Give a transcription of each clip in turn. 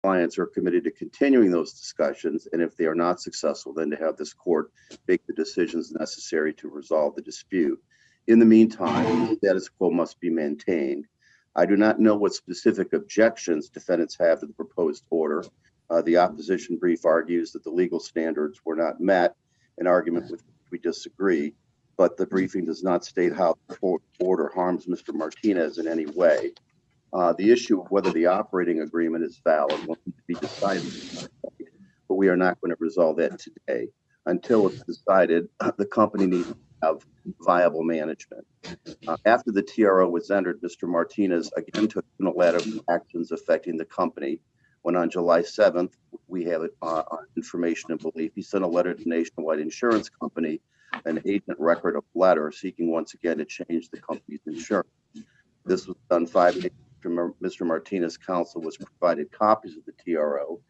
clients are committed to continuing those discussions, and if they are not successful, then to have this court make the decisions necessary to resolve the dispute. In the meantime, the status quo must be maintained. I do not know what specific objections defendants have to the proposed order. The opposition brief argues that the legal standards were not met, an argument with which we disagree, but the briefing does not state how the order harms Mr. Martinez in any way. The issue of whether the operating agreement is valid will need to be decided, but we are not going to resolve that today. Until it's decided, the company needs to have viable management. After the TRO was entered, Mr. Martinez again took unilateral actions affecting the company. When on July 7th, we have information and belief, he sent a letter to Nationwide Insurance Company, an agent record of letter seeking once again to change the company's insurance. This was done 5 days after Mr. Martinez's counsel was provided copies of the TRO.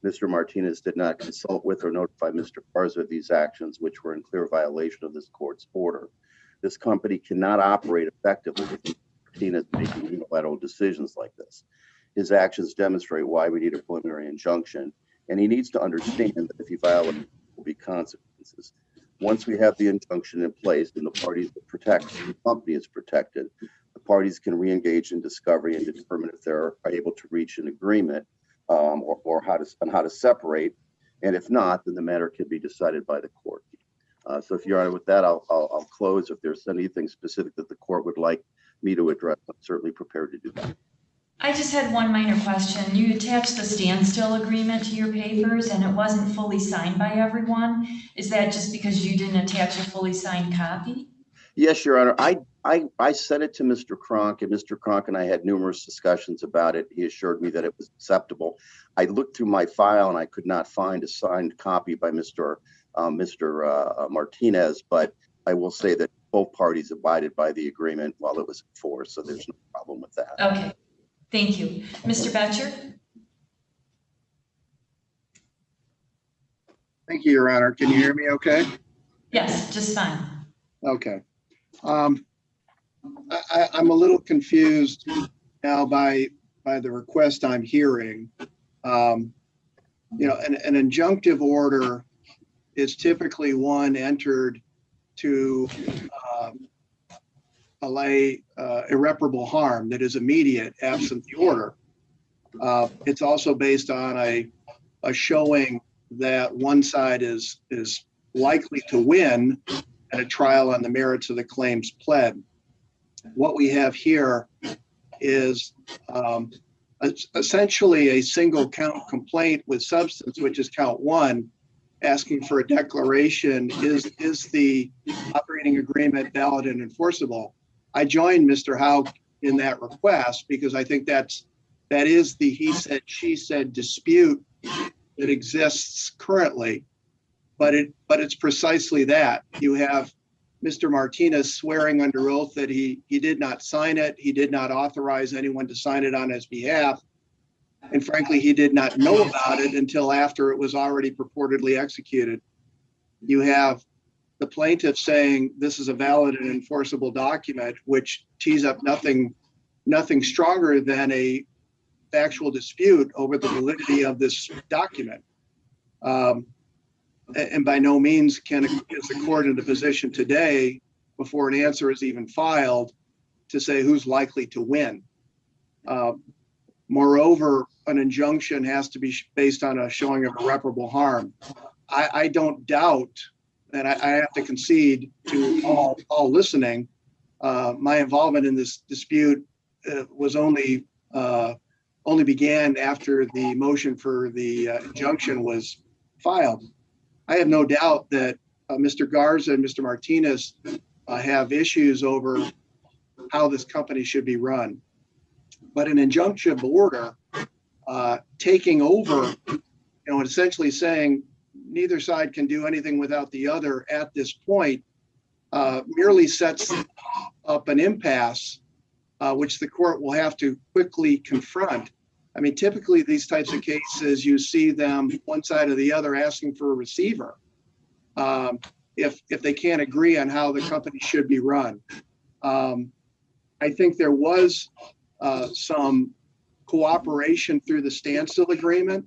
Mr. Martinez did not consult with or notify Mr. Garza of these actions, which were in clear violation of this court's order. This company cannot operate effectively with Mr. Martinez making unilateral decisions like this. His actions demonstrate why we need a preliminary injunction, and he needs to understand that if he violates, there will be consequences. Once we have the injunction in place and the parties are protected, the company is protected, the parties can re-engage in discovery and determine if they're able to reach an agreement or how to separate. And if not, then the matter can be decided by the court. So if you're on with that, I'll close. If there's anything specific that the court would like me to address, I'm certainly prepared to do that. I just had one minor question. You attached the standstill agreement to your papers and it wasn't fully signed by everyone. Is that just because you didn't attach a fully signed copy? Yes, Your Honor. I sent it to Mr. Cronk, and Mr. Cronk and I had numerous discussions about it. He assured me that it was acceptable. I looked through my file and I could not find a signed copy by Mr. Martinez, but I will say that both parties abided by the agreement while it was in force, so there's no problem with that. Okay. Thank you. Mr. Betcher? Thank you, Your Honor. Can you hear me okay? Yes, just fine. Okay. I'm a little confused now by the request I'm hearing. An injunctive order is typically one entered to allay irreparable harm that is immediate absent the order. It's also based on a showing that one side is likely to win at a trial on the merits of the claims pled. What we have here is essentially a single count complaint with substance, which is count one, asking for a declaration, is the operating agreement valid and enforceable? I joined Mr. Houck in that request because I think that is the he said, she said dispute that exists currently. But it's precisely that. You have Mr. Martinez swearing under oath that he did not sign it. He did not authorize anyone to sign it on his behalf. And frankly, he did not know about it until after it was already purportedly executed. You have the plaintiff saying this is a valid and enforceable document, which tees up nothing stronger than a factual dispute over the validity of this document. And by no means is the court in the position today, before an answer is even filed, to say who's likely to win. Moreover, an injunction has to be based on a showing of irreparable harm. I don't doubt, and I have to concede to all listening, my involvement in this dispute was only began after the motion for the injunction was filed. I have no doubt that Mr. Garza and Mr. Martinez have issues over how this company should be run. But an injunction order taking over, and essentially saying neither side can do anything without the other at this point, merely sets up an impasse, which the court will have to quickly confront. I mean, typically these types of cases, you see them one side or the other asking for a receiver if they can't agree on how the company should be run. I think there was some cooperation through the standstill agreement.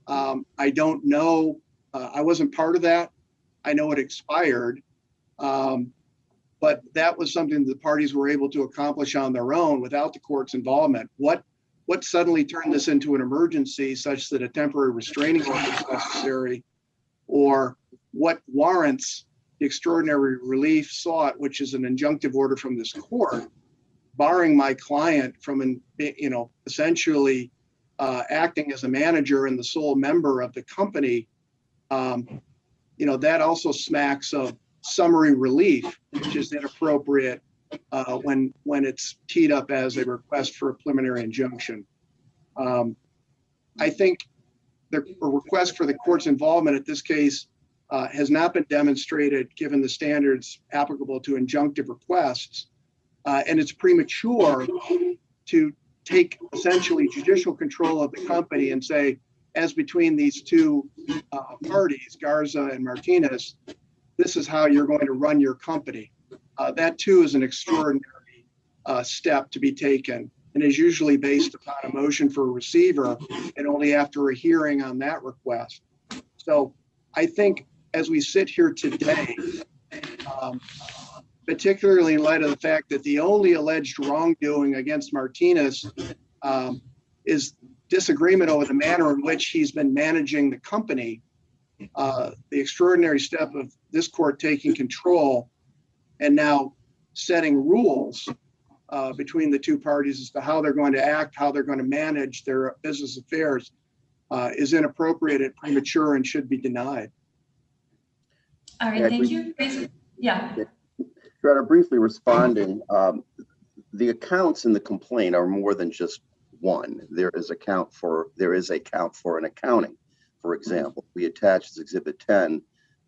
I don't know. I wasn't part of that. I know it expired. But that was something the parties were able to accomplish on their own without the court's involvement. What suddenly turned this into an emergency such that a temporary restraining order is necessary, or what warrants the extraordinary relief sought, which is an injunctive order from this court, barring my client from, essentially acting as a manager and the sole member of the company, that also smacks of summary relief, which is inappropriate when it's teed up as a request for a preliminary injunction. I think the request for the court's involvement at this case has not been demonstrated given the standards applicable to injunctive requests, and it's premature to take essentially judicial control of the company and say, as between these two parties, Garza and Martinez, this is how you're going to run your company. That too is an extraordinary step to be taken, and is usually based upon a motion for a receiver and only after a hearing on that request. So I think as we sit here today, particularly in light of the fact that the only alleged wrongdoing against Martinez is disagreement over the manner in which he's been managing the company, the extraordinary step of this court taking control and now setting rules between the two parties as to how they're going to act, how they're going to manage their business affairs is inappropriate and premature and should be denied. All right, thank you. Yeah. Your Honor, briefly responding, the accounts in the complaint are more than just one. There is a count for an accounting. For example, we attached as Exhibit 10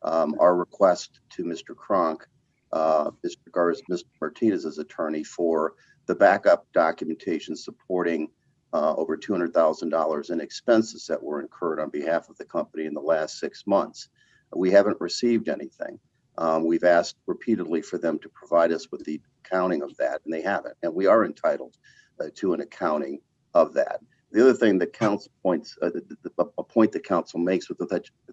our request to Mr. Kronk, Mr. Martinez's attorney, for the backup documentation supporting over $200,000 in expenses that were incurred on behalf of the company in the last 6 months. We haven't received anything. We've asked repeatedly for them to provide us with the accounting of that, and they haven't. And we are entitled to an accounting of that. The other thing that counsel points, a point that counsel makes with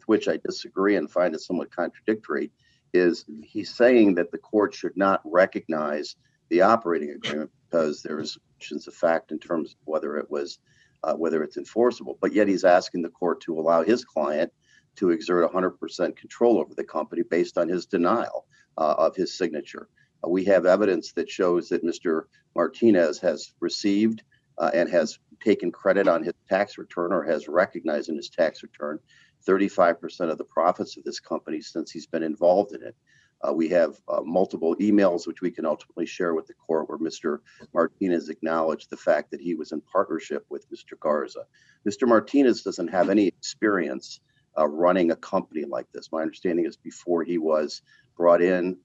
which I disagree and find it somewhat contradictory, is he's saying that the court should not recognize the operating agreement because there is questions of fact in terms of whether it's enforceable. But yet he's asking the court to allow his client to exert 100% control over the company based on his denial of his signature. We have evidence that shows that Mr. Martinez has received and has taken credit on his tax return, or has recognized in his tax return 35% of the profits of this company since he's been involved in it. We have multiple emails which we can ultimately share with the court where Mr. Martinez acknowledged the fact that he was in partnership with Mr. Garza. Mr. Martinez doesn't have any experience running a company like this. My understanding is before he was brought in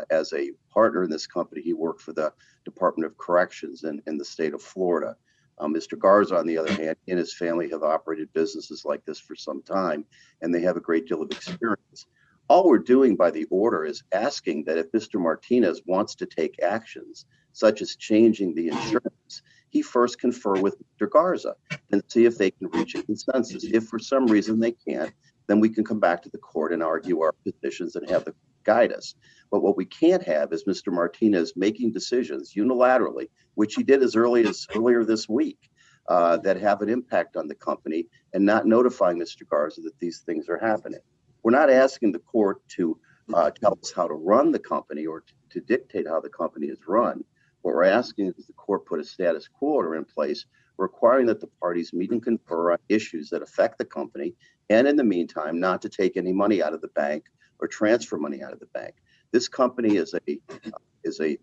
as a partner in this company, he worked for the Department of Corrections in the state of Florida. Mr. Garza, on the other hand, and his family have operated businesses like this for some time, and they have a great deal of experience. All we're doing by the order is asking that if Mr. Martinez wants to take actions, such as changing the insurance, he first confer with Mr. Garza and see if they can reach a consensus. If for some reason they can't, then we can come back to the court and argue our positions and have the guide us. But what we can't have is Mr. Martinez making decisions unilaterally, which he did as earlier this week, that have an impact on the company, and not notifying Mr. Garza that these things are happening. We're not asking the court to tell us how to run the company or to dictate how the company is run. What we're asking is the court put a status quo order in place requiring that the parties meet and confer on issues that affect the company, and in the meantime, not to take any money out of the bank or transfer money out of the bank. This company is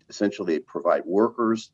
essentially they provide workers.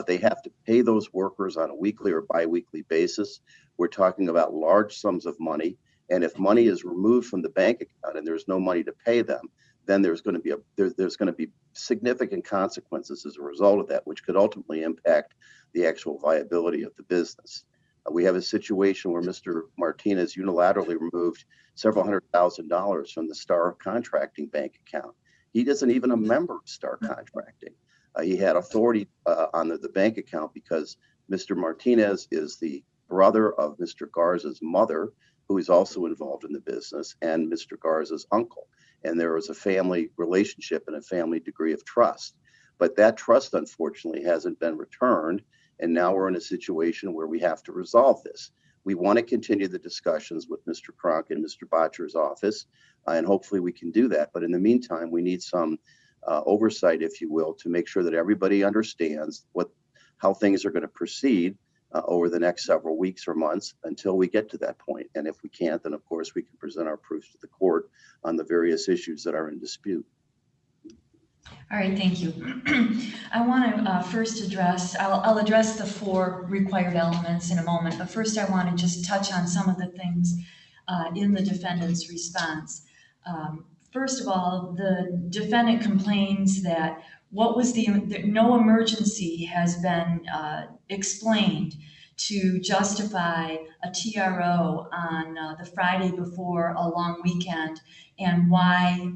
They have to pay those workers on a weekly or biweekly basis. We're talking about large sums of money. And if money is removed from the bank account and there's no money to pay them, then there's going to be significant consequences as a result of that, which could ultimately impact the actual viability of the business. We have a situation where Mr. Martinez unilaterally removed several $100,000 from the Star Contracting bank account. He isn't even a member of Star Contracting. He had authority on the bank account because Mr. Martinez is the brother of Mr. Garza's mother, who is also involved in the business, and Mr. Garza's uncle. And there is a family relationship and a family degree of trust. But that trust, unfortunately, hasn't been returned. And now we're in a situation where we have to resolve this. We want to continue the discussions with Mr. Kronk and Mr. Botcher's office, and hopefully we can do that. But in the meantime, we need some oversight, if you will, to make sure that everybody understands how things are going to proceed over the next several weeks or months until we get to that point. And if we can't, then of course we can present our proofs to the court on the various issues that are in dispute. All right, thank you. I want to first address, I'll address the 4 required elements in a moment, but first I want to just touch on some of the things in the defendant's response. First of all, the defendant complains that no emergency has been explained to justify a TRO on the Friday before a long weekend, and why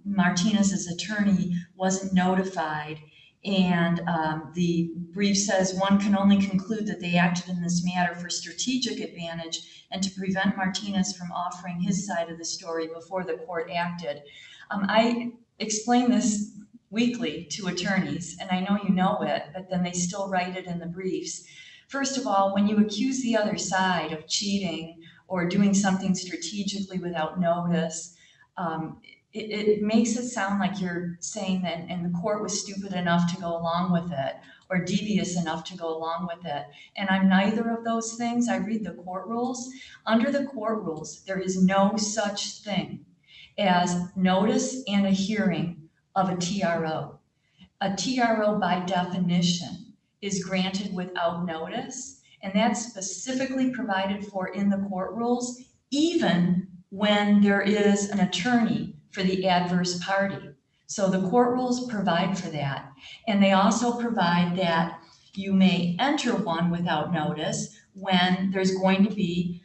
Martinez's attorney wasn't notified. And the brief says one can only conclude that they acted in this matter for strategic advantage and to prevent Martinez from offering his side of the story before the court acted. I explain this weekly to attorneys, and I know you know it, but then they still write it in the briefs. First of all, when you accuse the other side of cheating or doing something strategically without notice, it makes it sound like you're saying that and the court was stupid enough to go along with it or devious enough to go along with it. And I'm neither of those things. I read the court rules. Under the court rules, there is no such thing as notice and a hearing of a TRO. A TRO by definition is granted without notice, and that's specifically provided for in the court rules, even when there is an attorney for the adverse party. So the court rules provide for that. And they also provide that you may enter one without notice when there's going to be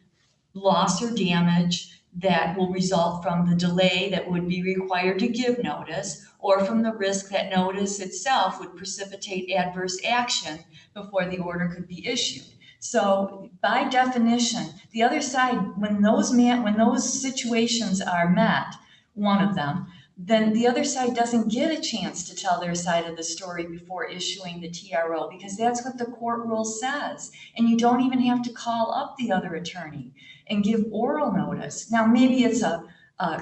loss or damage that will result from the delay that would be required to give notice, or from the risk that notice itself would precipitate adverse action before the order could be issued. So by definition, the other side, when those situations are met, one of them, then the other side doesn't get a chance to tell their side of the story before issuing the TRO, because that's what the court rule says. And you don't even have to call up the other attorney and give oral notice. Now, maybe it's a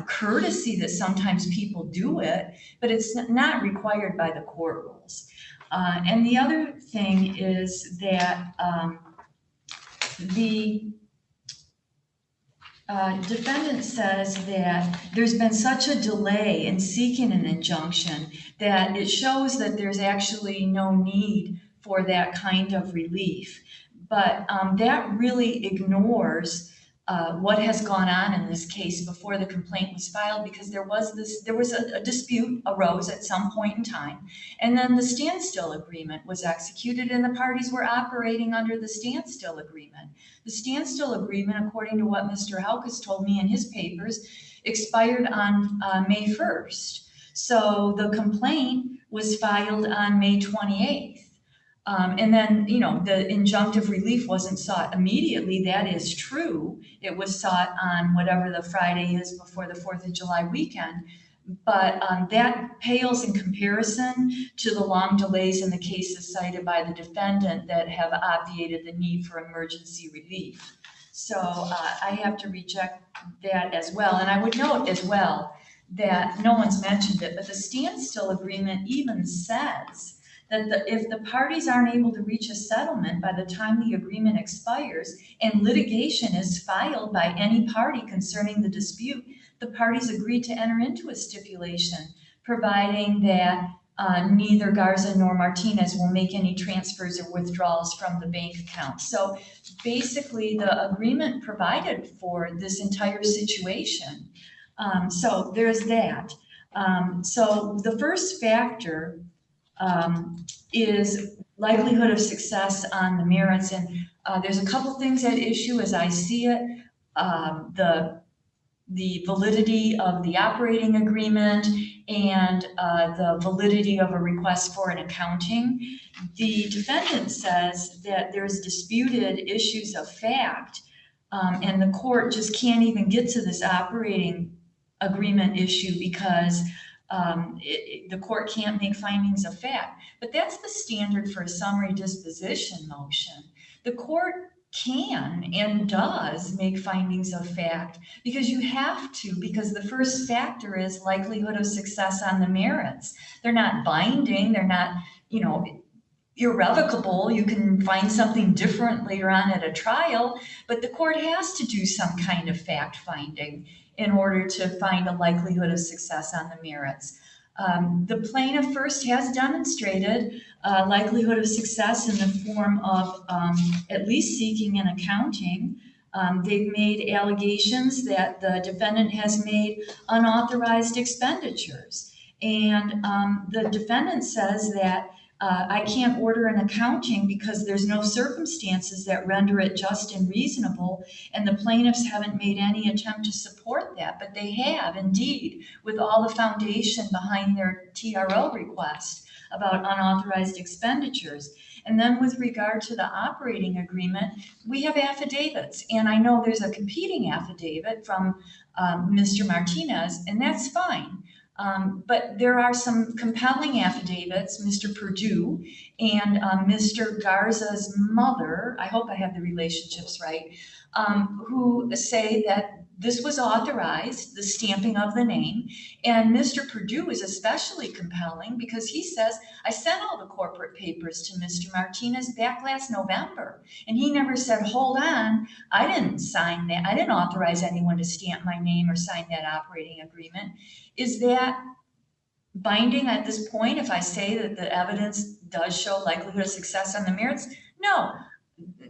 courtesy that sometimes people do it, but it's not required by the court rules. And the other thing is that the defendant says that there's been such a delay in seeking an injunction that it shows that there's actually no need for that kind of relief. But that really ignores what has gone on in this case before the complaint was filed, because there was a dispute arose at some point in time, and then the standstill agreement was executed, and the parties were operating under the standstill agreement. The standstill agreement, according to what Mr. Haukus told me in his papers, expired on May 1st. So the complaint was filed on May 28th. And then, the injunctive relief wasn't sought immediately. That is true. It was sought on whatever the Friday is before the 4th of July weekend. But that pales in comparison to the long delays in the cases cited by the defendant that have obviated the need for emergency relief. So I have to reject that as well. And I would note as well that no one's mentioned it, but the standstill agreement even says that if the parties aren't able to reach a settlement by the time the agreement expires and litigation is filed by any party concerning the dispute, the parties agree to enter into a stipulation, providing that neither Garza nor Martinez will make any transfers or withdrawals from the bank account. So basically, the agreement provided for this entire situation. So there's that. So the first factor is likelihood of success on the merits. And there's a couple things at issue as I see it. the validity of the operating agreement and the validity of a request for an accounting. The defendant says that there's disputed issues of fact, and the court just can't even get to this operating agreement issue because the court can't make findings of fact. But that's the standard for a summary disposition motion. The court can and does make findings of fact because you have to, because the first factor is likelihood of success on the merits. They're not binding, they're not, irrevocable. You can find something different later on at a trial, but the court has to do some kind of fact finding in order to find a likelihood of success on the merits. The plaintiff first has demonstrated likelihood of success in the form of at least seeking an accounting. They've made allegations that the defendant has made unauthorized expenditures. And the defendant says that I can't order an accounting because there's no circumstances that render it just and reasonable, and the plaintiffs haven't made any attempt to support that, but they have indeed, with all the foundation behind their TRO request about unauthorized expenditures. And then with regard to the operating agreement, we have affidavits, and I know there's a competing affidavit from Mr. Martinez, and that's fine. But there are some compelling affidavits, Mr. Perdue and Mr. Garza's mother, I hope I have the relationships right, who say that this was authorized, the stamping of the name. And Mr. Perdue is especially compelling because he says, I sent all the corporate papers to Mr. Martinez back last November. And he never said, hold on, I didn't sign that. I didn't authorize anyone to stamp my name or sign that operating agreement. Is that binding at this point if I say that the evidence does show likelihood of success on the merits? No.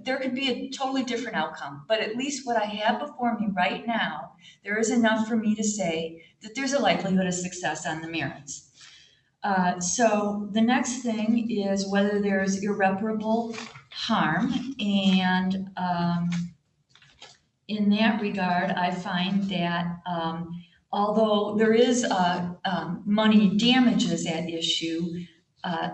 There could be a totally different outcome, but at least what I have before me right now, there is enough for me to say that there's a likelihood of success on the merits. So the next thing is whether there's irreparable harm, and in that regard, I find that although there is money damages at issue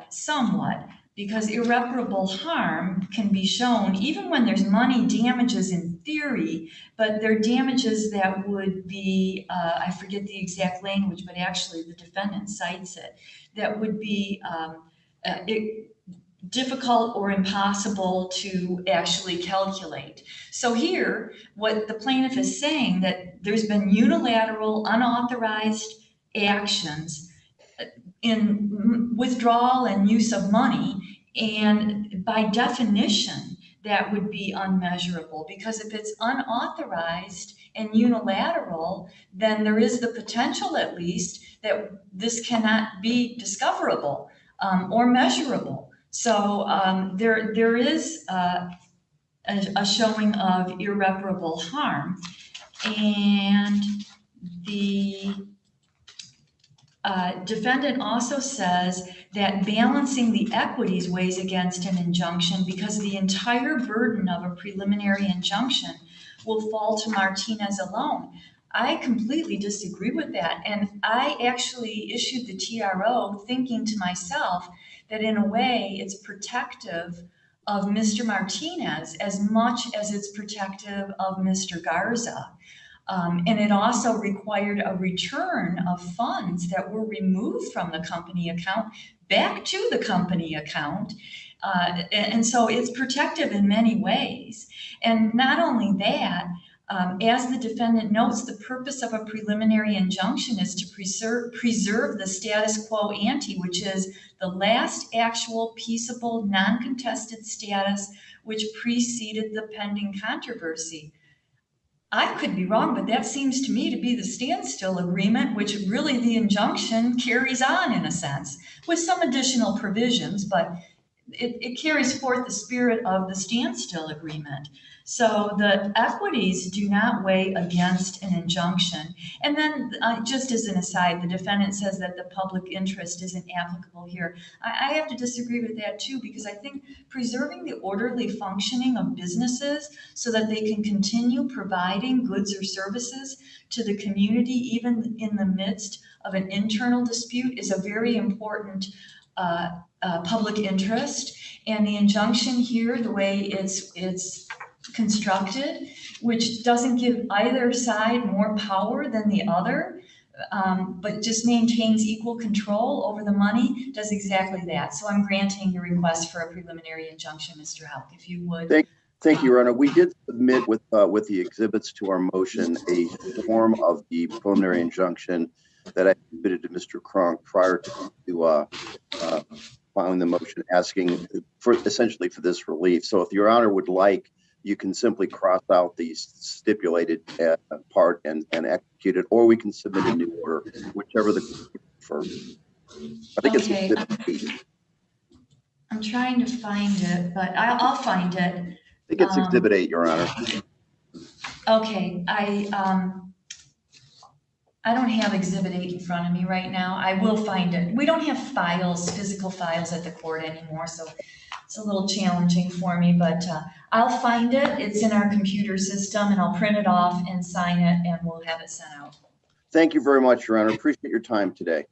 somewhat, because irreparable harm can be shown even when there's money damages in theory, but they're damages that would be, I forget the exact language, but actually the defendant cites it, that would be difficult or impossible to actually calculate. So here, what the plaintiff is saying, that there's been unilateral, unauthorized actions in withdrawal and use of money, and by definition, that would be unmeasurable, because if it's unauthorized and unilateral, then there is the potential, at least, that this cannot be discoverable or measurable. So there is a showing of irreparable harm, and the defendant also says that balancing the equities weighs against an injunction because the entire burden of a preliminary injunction will fall to Martinez alone. I completely disagree with that, and I actually issued the TRO thinking to myself that in a way it's protective of Mr. Martinez as much as it's protective of Mr. Garza. And it also required a return of funds that were removed from the company account back to the company account. And so it's protective in many ways. And not only that, as the defendant notes, the purpose of a preliminary injunction is to preserve the status quo ante, which is the last actual peaceable, non-contested status which preceded the pending controversy. I could be wrong, but that seems to me to be the standstill agreement, which really the injunction carries on in a sense, with some additional provisions, but it carries forth the spirit of the standstill agreement. So the equities do not weigh against an injunction. And then just as an aside, the defendant says that the public interest isn't applicable here. I have to disagree with that too, because I think preserving the orderly functioning of businesses so that they can continue providing goods or services to the community, even in the midst of an internal dispute, is a very important public interest. And the injunction here, the way it's constructed, which doesn't give either side more power than the other, but just maintains equal control over the money, does exactly that. So I'm granting your request for a preliminary injunction, Mr. Houck, if you would. Thank you, Your Honor. We did submit with the exhibits to our motion a form of the preliminary injunction that I submitted to Mr. Kronk prior to filing the motion, asking for essentially for this relief. So if Your Honor would like, you can simply cross out the stipulated part and execute it, or we can submit a new order, whichever the court prefers. I think Okay. it's Exhibit 8. I'm trying to find it, but I'll find it. I think it's Exhibit 8, Your Honor. Okay, I don't have Exhibit 8 in front of me right now. I will find it. We don't have files, physical files at the court anymore, so it's a little challenging for me, but I'll find it. It's in our computer system, and I'll print it off and sign it, and we'll have it sent out. Thank you very much, Your Honor. Appreciate your time today.